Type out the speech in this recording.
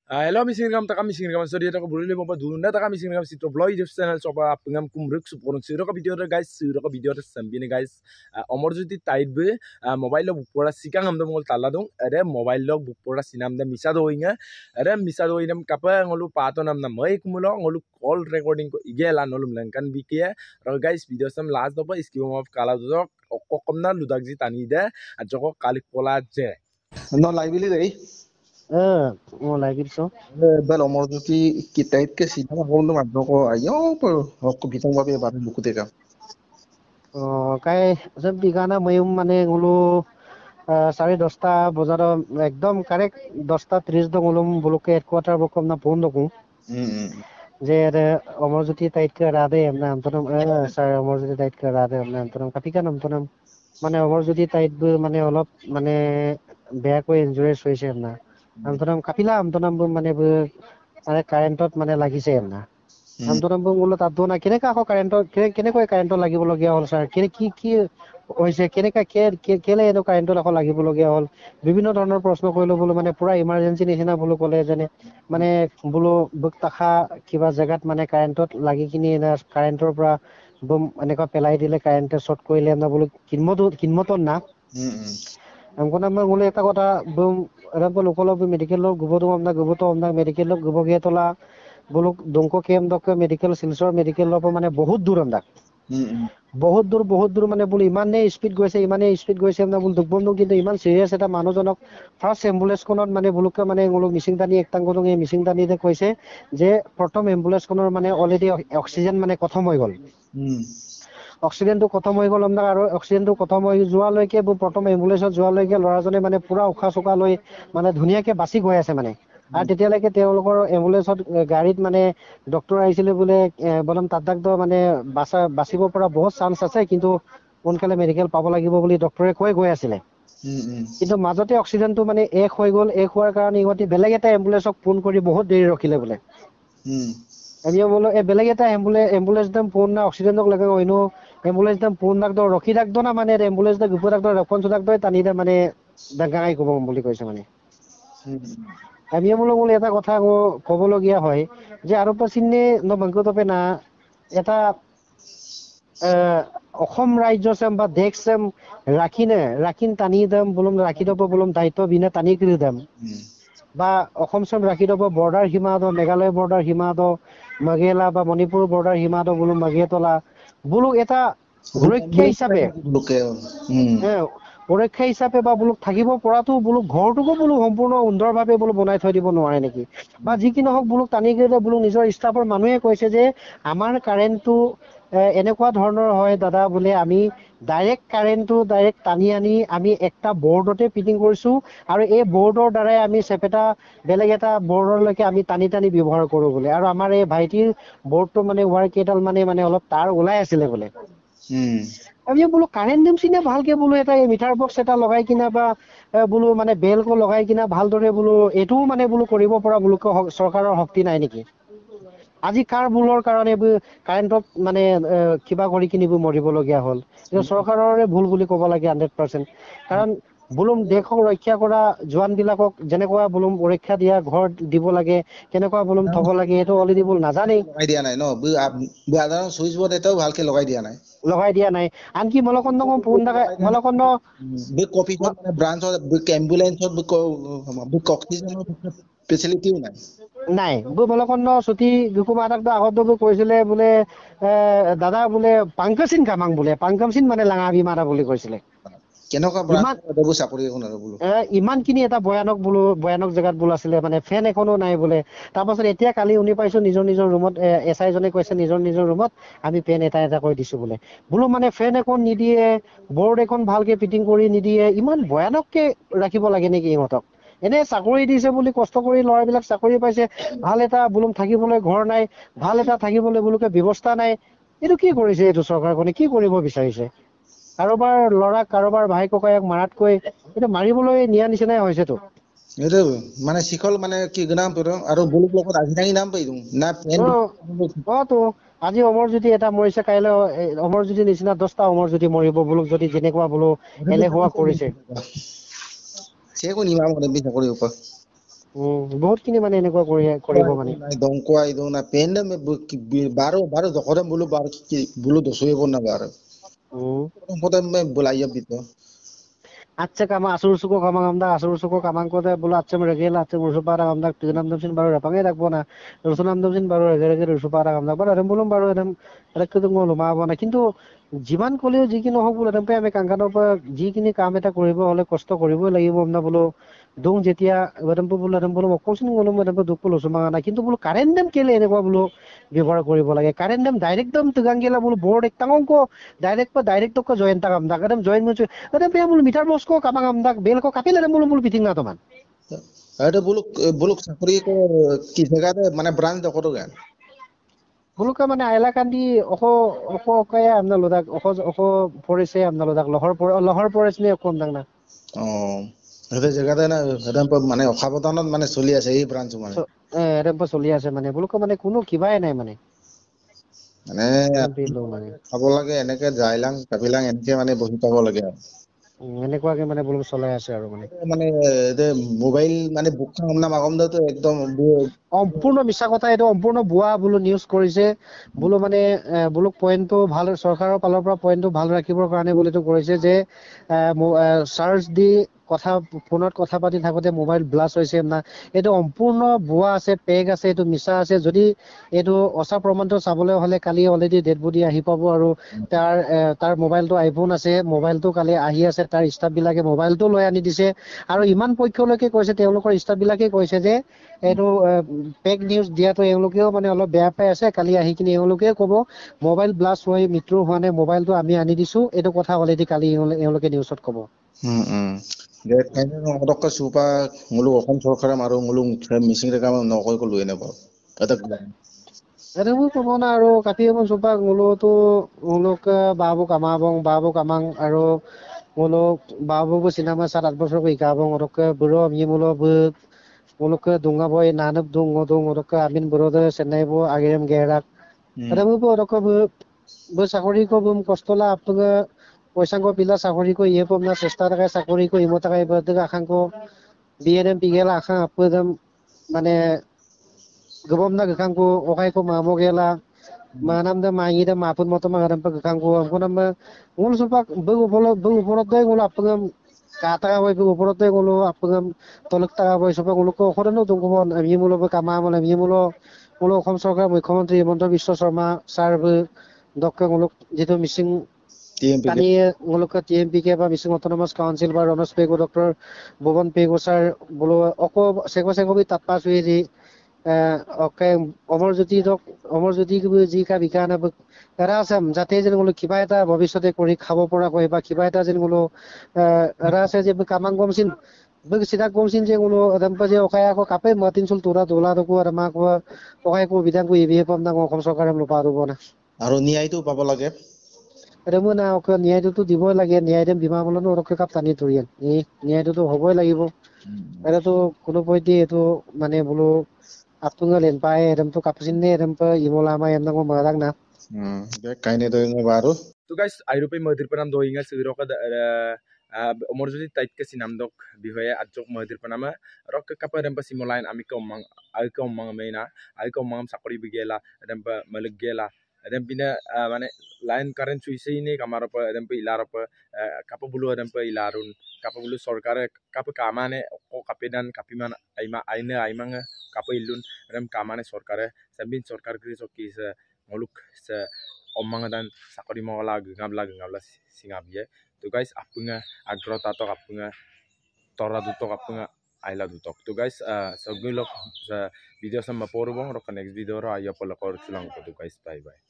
Hello missing kam taka missing kam sorry taka bulili mo pa dun na taka missing kam sito vlog YouTube channel sopa pingam kumruk supporong siro ka video ta guys siro ka video ta sambine guys omor jodi tight be mobile log pura sikang am mol tala dong are mobile log pura sinam da misa do inga are misa do inam kapa ngolu pato nam na mai kumulo ngolu call recording ko igela nolum langkan bikia ro guys video sam last do pa skip of kala do kokomna ludak ji tani de ajoko kalik pola je no live gay mo lagi so bel omor juti kitait ke sida hom no magno ko ayo por ko bitang babe babe buku teka kai sab bigana mayum mane ngulu 10:30 বজার একদম correct 10:30 দং Uloom বুলুকে headquarter বকম না phone দকু যে Amarjyoti তাইটকে রাদে আমনা আমতনম sir Amarjyoti তাইটকে রাদে আমনা আমতনম কাপিকা নামতনম মানে অমরজ্যোতি তাইট মানে অলপ মানে বেয়াকৈ ইনজুৰিছ হৈছে আমনা আমতনম কাপিলা আমতনম মানে মানে কাৰেণ্টত মানে লাগিছে আমনা আমতনম বুলো তাত না কেনেকা আকৌ কাৰেণ্টৰ কেনেকৈ কাৰেণ্টত লাগিবলগীয়া হ'ল স্যাৰ কি কি হৈছে কেনেকা কেলে এনো কাৰেণ্টত আকৌ লাগিবলগীয়া হ'ল বিভিন্ন ধৰণৰ প্ৰশ্ন কৰিলো বোলো মানে পুৰা ইমাৰ্জেঞ্চি নিচিনা বোলো ক'লে যেনে মানে বোলো বুকতাখা কিবা জেগাত মানে কাৰেণ্টত লাগি কিনি কাৰেণ্টৰ পৰা বম এনেকুৱা পেলাই দিলে কাৰেণ্টে শ্বৰ্ট কৰিলে না বোলো কিনমত না আমকনা মই বোলো এটা কথা বম এরাপো লোকল মেডিকেল গুবতো আমনা মেডিকেল গুবগে তোলা বোলো দংকো কেম দক মেডিকেল সিলচৰ মেডিকেল মানে বহুত দূৰ আমদা বহুত দূৰ মানে বোলো ইমানে স্পিড গৈছে না বোলো দুবন্ধু কিন্তু ইমান সিৰিয়াস এটা মানুহজনক ফাৰ্স্ট এম্বুলেন্স খনত মানে বুলুকে মানে গুলো মিছিং টানি একটাংগং এই মিছিং টানিতে কৈছে যে প্ৰথম এম্বুলেন্স খনৰ মানে অলৰেডি অক্সিজেন মানে খতম হৈ গল অক্সিজেনটো খতম হৈ গল আমদা আৰু অক্সিজেনটো খতম হৈ যোৱালৈকে প্ৰথম এম্বুলেন্সত যোৱালৈকে লৰাজনে মানে পুৰা উখা চকা লৈ মানে ধুনিয়াকে বাছি গৈ আছে মানে আৰু তেতিয়ালৈকে তেওঁলোকৰ এম্বুলেন্সত গাড়ীত মানে ডক্টৰ আহিছিলে বোলে বলম তাত মানে বাচিব পৰা বহুত চান্স আছে কিন্তু সোনকালে মেডিকেল পাব লাগিব বুলি ডক্টৰে কৈ গৈ আছিলে কিন্তু মাজতে অক্সিজেনটো মানে এক হৈ গল এক হোৱাৰ কাৰণে ইহঁতি বেলেগ এটা এম্বুলেন্সক ফোন কৰি বহুত দেৰি ৰখিলে বোলে আমি বলো বেলেগ এটা এম্বুলেন্স দম ফোন না অক্সিজেনক লাগে হইনো এম্বুলেন্স দম ফোন ডাক ৰখি ডাক না মানে এম্বুলেন্স দা গুপুৰ ডাক ৰেসপন্স ডাক টানি দে মানে ডাঙাই কব বুলি কৈছে মানে আমি বলো এটা কথা কবলগীয়া হয় যে আৰু পাছিনে নবংকতপে না এটা অসম ৰাজ্য চেম বা দেশ চেম ৰাখিন টানি দাম বলুম ৰাখি দব বলুম দায়িত্ব বিনা টানি কৰি দাম বা অসম চেম ৰাখি দব বৰ্ডাৰ সীমা দ মেঘালয় বৰ্ডাৰ সীমা দ মগেলা বা মণিপুৰ বৰ্ডাৰ সীমা দ বলুম মাগিয়েতলা বলু এটা সুৰক্ষা হিচাপে সুৰক্ষা হিচাপে বা বোলো থাকিব পৰাটো বোলো ঘৰটোকো বোলো সম্পূৰ্ণ সুন্দৰভাৱে বোলো বনাই থৈ দিব নোৱাৰে নেকি বা যি কি নহওক বোলো টানি গলে বোলো নিজৰ ষ্টাফৰ মানুহে কৈছে যে আমাৰ কাৰেণ্টটো এনেকুৱা ধৰণৰ হয় দাদা বোলে আমি ডাইৰেক্ট কাৰেণ্টটো ডাইৰেক্ট টানি আনি আমি একটা বৰ্ডতে ফিটিং কৰিছো আৰু এই বৰ্ডৰ দ্বাৰাই আমি চেপেটা বেলেগ এটা বৰ্ডৰলৈকে আমি টানি ব্যৱহাৰ কৰো বোলে আৰু আমাৰ এই ভাইটিৰ বৰ্ডটো মানে ৱাৰ কেইডাল মানে অলপ তাৰ ওলাই আছিলে বোলে আমি বোলো কাৰেণ্ট দিম চিনে ভালকে বোলো এটা মিটাৰ বক্স এটা লগাই কিনা বা বোলো মানে বেলকো লগাই কিনা ভালদৰে বোলো এটোও মানে বোলো কৰিব পৰা বোলো চৰকাৰৰ শক্তি নাই নেকি আজি কাৰ ভুলৰ কাৰণে কাৰেণ্টত মানে কিবা কৰি কিনিব মৰিবলগীয়া হ'ল চৰকাৰৰে ভুল বুলি ক'ব লাগে 100% কাৰণ বুলুম দেশক ৰক্ষা কৰা জোৱান বিলাকক যেনেকুৱা বুলুম সুৰক্ষা দিয়া ঘৰ দিব লাগে কেনেকুৱা বুলুম থব লাগে এটো অলৰেডি বুল নাজানেই লগাই দিয়া নাই ন আধাৰ সুইচ বোৰ্ড এটাও ভালকে লগাই দিয়া নাই আনকি মলকন্দ ফোন দেখা মলকন্দ বুক অফিসত মানে ব্রাঞ্চত বুক অ্যাম্বুলেন্সত বুক অক্সিজেনৰ ফেসিলিটিও নাই মলকন্দ ছুটি দুকুমাৰক আগত কৈছিলে বোলে দাদা বোলে পাংকচিন কামাং বোলে পাংকমচিন মানে লাঙা বিমাৰা বুলি কৈছিলে কেনেকুৱা ব্ৰাঞ্চ চাকৰি এখন আৰু বোলো ইমানখিনি এটা ভয়ানক জেগাত বোল আছিলে মানে ফেন এখনো নাই বোলে তাৰপাছত এতিয়া কালি শুনি পাইছো নিজৰ ৰুমত এসআই জনে কৈছে নিজৰ ৰুমত আমি ফেন এটা কৰি দিছো বোলো মানে ফেন এখন নিদিয়ে বৰ্ড এখন ভালকে ফিটিং কৰি নিদিয়ে ইমান ভয়ানককে ৰাখিব লাগে নেকি ইহঁতক এনে চাকৰি দিছে বুলি কষ্ট কৰি ল'ৰাবিলাক চাকৰি পাইছে ভাল এটা বুলুম থাকিবলৈ ঘৰ নাই ভাল এটা থাকিবলৈ বুলুকে ব্যৱস্থা নাই এইটো কি কৰিছে এইটো চৰকাৰখনে কি কৰিব বিচাৰিছে কাৰোবাৰ ল'ৰা কাৰোবাৰ ভাই ককায়েক মাৰাতকৈ এইটো মাৰিবলৈ নিয়া নিচিনাই হৈছেতো এইটো মানে শিখল মানে কি নাম আৰু বুলুক লগত আজি থাকি নাম পাইছো না তো আজি অমৰজ্যোতি এটা মৰিছে কাইলৈ অমৰজ্যোতি নিচিনা 10টা অমৰজ্যোতি মৰিব বুলুক যদি যেনেকুৱা বোলো এলেহুৱা কৰিছে সে কোন ইমাম চাকৰি ওপৰ বহুতখিনি মানে এনেকুৱা কৰিব মানে দংকুৱা ইদং না পেন বারো বারো দখরে বলো বার কি বলো দসই না বার পদে মে বুলাইয়া বিতো Atse kama asur suko kamang amda asur suko kamang ko de bulu atse mereka atse musuh para amda tinam damsin baru rapangai dak bona rusunam damsin baru regere rusuh para amda baru adem bulum baru adem rekku tu ngolu ma bona কিন্তু যিমান কলেও যিখিনি নহওক বোলো তেমপে আমি কাংকানৰ পৰা যিখিনি কাম এটা কৰিব হলে কষ্ট কৰিবই লাগিব আমরা বোলো দুং যেতিয়া এডেম্পু বোলো এডেম্পু অকলচোন গলো এডেম্পু দুখ বোলো সুমাঙা নাই কিন্তু বোলো কারেন্ট দেম কেলে এনেকুৱা বোলো ব্যৱহাৰ কৰিব লাগে কারেন্ট দেম ডাইরেক্ট দেম তুগাঙ্গেলা বোলো বোর্ড একটাঙ্ক ডাইরেক্ট তো জয়েন টাকাম দাকাদেম জয়েন মুচু এডেম্পে বোলো meter box ko kamang amdak bel ko kapil ada mulu piting na teman ada buluk buluk sakuri ko ki jagate মানে ব্রাঞ্চ দখর গান bulu ka মানে এলাকান di oko kaya amna lodak oko forest amna lodak lohor forest ne kom dang na এটা জায়গাতে না এটা মানে অসাবধানত মানে চলি আছে এই ব্রাঞ্চ মানে এটা চলি আছে মানে bulu ka মানে কোনো কিবাই নাই মানে মানে খাব লাগে এনেকে জাইলাং কাপিলাং এনেকে মানে বহি পাব লাগে আৰু এনেকুৱাকে মানে বলু চলাই আছে আৰু মানে মোবাইল মানে বুক খাম আগম দাতো একদম সম্পূৰ্ণ মিছা কথা এইটো সম্পূৰ্ণ বুৱা বলু নিউজ কৰিছে বলু মানে বলু পইণ্টটো ভাল চৰকাৰৰ ফালৰ পৰা পইণ্টটো ভাল ৰাখিবৰ কাৰণে বলিটো কৰিছে যে চাৰ্জ দি কথা ফোনত কথা পাতি থাকোতে মোবাইল ব্লাষ্ট হৈছে না এইটো সম্পূৰ্ণ বুৱা আছে পেগ আছে এইটো মিছা আছে যদি এইটো অসা প্ৰমাণটো চাবলৈ হলে কালি অলৰেডি ডেড বডি আহি পাব আৰু তাৰ মোবাইলটো আইফোন আছে মোবাইলটো কালি আহি আছে তাৰ ষ্টাফ বিলাকে মোবাইলটো লৈ আনি দিছে আৰু ইমান পক্ষলৈকে কৈছে তেওঁলোকৰ ষ্টাফ বিলাকে কৈছে যে এইটো পেক নিউজ দিয়াটো এওঁলোকেও মানে অলপ বেয়া পাই আছে কালি আহি কিনে এওঁলোকে ক'ব মোবাইল ব্লাষ্ট হৈ মৃত্যু হোৱা নাই মোবাইলটো আমি আনি দিছো এইটো কথা অলৰেডি কালি এওঁলোকে নিউজত ক'ব যে অদক্ষ সুপা মুলু অসম চৰকাৰে মাৰো মুলু মিচিং ৰেখা নকয় কলো এনে পাও এটা মই ক'ব না আৰু কাটি এখন চোপা মুলুটো মুলুক বাবু কামাং আৰু মুলুক babu sinama 7-8 বছর ko ikabong orok buro mi mulo muluk dunga boy nanap dung orok amin buro de senai bo agem gerak ada mu bo orok bo sakori ko bum kostola apga পয়সা ko pila sakori ko ye pom na চেষ্টা টাকা sakori ko imota kai berdega akhang ko BNM pigela akhang apgam মানে gobom na akhang ko okai ko mamo gela manam da mangi da mapun moto mangaram pa akhang ko amko nam ngul supak bu upolot dai ngul apgam kata boy bu upolot dai ngul apgam tolak ta boy supak ngul ko khorano dung ko ami mulo ba kama mulo ami mulo Assam চৰকাৰ মুখ্যমন্ত্ৰী Himanta Biswa Sarma sir doctor মুলুক যেটো মিচিং পানী মুলুক TMP কে বা Mising autonomous council বা রনস পেগো doctor ভুবন পেগো sir বলো অকো সেগো তাপা Sweezy okay Amarjyoti যি কা বিকা না এৰা আছে যাতে যেন বলো কিবা এটা ভৱিষ্যতে কৰি খাব পৰা কয় বা কিবা এটা যেন বলো এৰা আছে যে কামাং গমচিন Sida gomsin je ngulo adam pa je okaya ko kape matin sul tura dola ko arama ko okaya ko bidang ko ibi pam na ko Sarkar am lupa rubo na আৰু ন্যায়টো পাব লাগে এরমু না ওকে ন্যায়টো দিবই লাগে ন্যায় them বিমা বলনো ওরকে cup টানি ধরিয়েন এই ন্যায়টো তো হবই লাগিব এটা তো কোনো পইতে এটো মানে বলো আতুঙ্গা লেন পায় এরম তো কাপসিন নে এরম পা ইমোলা মা এম না ko মারাক na কাইনে দই বারো তো গাইস আইরোপে মহিদির পানাম দইঙ্গা সিরোকা অমরজতি তাইতকে সিনামদক বিহয়ে আজক মহিদির পানামা রক কাপা রেম্পা সিমোলাইন আমি কে অম্মাং মেনা আইকে অম্মাং সাকরি বিগেলা রেম্পা মালিক গেলা রেম্পিনা মানে লাইন কারেন্ট সুইসেইনে কামারপা রেম্পা ইলারপা কাপা বুলু রেম্পা ইলারুন কাপা বুলু সরকারে কাপা কামানে ও কাপেদান কাপিমান আইমাং কাপা ইলুন rem kamane sorkare sabin sorkar kri sokis ngoluk se omangadan sakori mogala gengabla singabye to guys apunga agro tato apunga tora dutok apunga aila dutok to guys sogilok video sama porbong ro next video ro ayo polakor chulang to guys bye bye